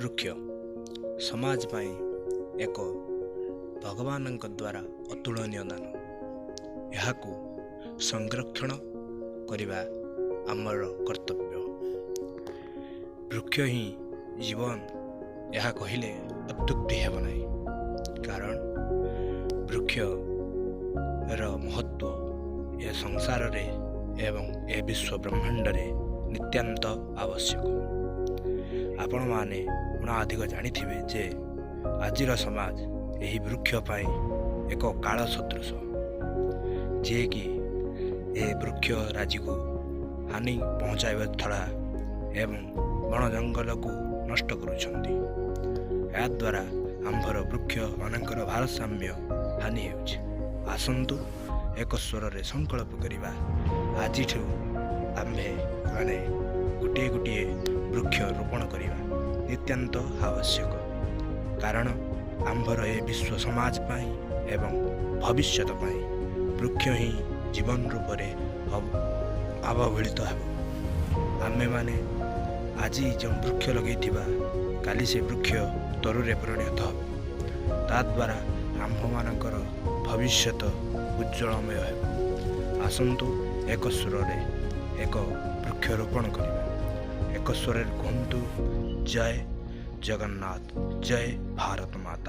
ବୃକ୍ଷ ସମାଜ ପାଇଁ ଏକ ଭଗବାନଙ୍କ ଦ୍ୱାରା ଅତୁଳନୀୟ ଦାନ। ଏହାକୁ ସଂରକ୍ଷଣ କରିବା ଆମର କର୍ତ୍ତବ୍ୟ। ବୃକ୍ଷ ହିଁ ଜୀବନ, ଏହା କହିଲେ ଅତ୍ୟୁକ୍ତି ହେବ ନାହିଁ। କାରଣ ବୃକ୍ଷର ମହତ୍ଵ ଏ ସଂସାରରେ ଏବଂ ଏ ବିଶ୍ୱ ବ୍ରହ୍ମାଣ୍ଡରେ ନିତ୍ୟାନ୍ତ ଆବଶ୍ୟକ। ଆପଣମାନେ ଅଧିକ ଜାଣିଥିବେ ଯେ ଆଜିର ସମାଜ ଏହି ବୃକ୍ଷ ପାଇଁ ଏକ କାଳ ସଦୃଶ, ଯିଏକି ଏ ବୃକ୍ଷ ରାଜିକୁ ହାନି ପହଞ୍ଚାଇବା ଛଡ଼ା ଏବଂ ବଣ ଜଙ୍ଗଲକୁ ନଷ୍ଟ କରୁଛନ୍ତି। ଏହାଦ୍ୱାରା ଆମ୍ଭର ବୃକ୍ଷମାନଙ୍କର ଭାରସାମ୍ୟ ହାନି ହେଉଛି। ଆସନ୍ତୁ ଏକ ସ୍ୱରରେ ସଂକଳ୍ପ କରିବା, ଆଜିଠୁ ଆମ୍ଭେମାନେ ଗୋଟିଏ ଗୋଟିଏ ବୃକ୍ଷ ରୋପଣ କରିବା ନିତ୍ୟାନ୍ତ ଆବଶ୍ୟକ। କାରଣ ଆମ୍ଭର ଏ ବିଶ୍ୱ ସମାଜ ପାଇଁ ଏବଂ ଭବିଷ୍ୟତ ପାଇଁ ବୃକ୍ଷ ହିଁ ଜୀବନ ରୂପରେ ଆବିର୍ଭୂତ ହେବ। ଆମେମାନେ ଆଜି ଯେଉଁ ବୃକ୍ଷ ଲଗେଇଥିବା, କାଲି ସେ ବୃକ୍ଷ ତରୁରେ ପରିଣତ ହେବ। ତାଦ୍ୱାରା ଆମ୍ଭମାନଙ୍କର ଭବିଷ୍ୟତ ଉଜ୍ଜଳମୟ ହେବ। ଆସନ୍ତୁ ଏକ ସ୍ୱରରେ ଏକ ବୃକ୍ଷରୋପଣ କରିବା। ଏକ ସ୍ୱରରେ କୁହନ୍ତୁ, ଜୟ ଜଗନ୍ନାଥ, ଜୟ ଭାରତ ମାତା।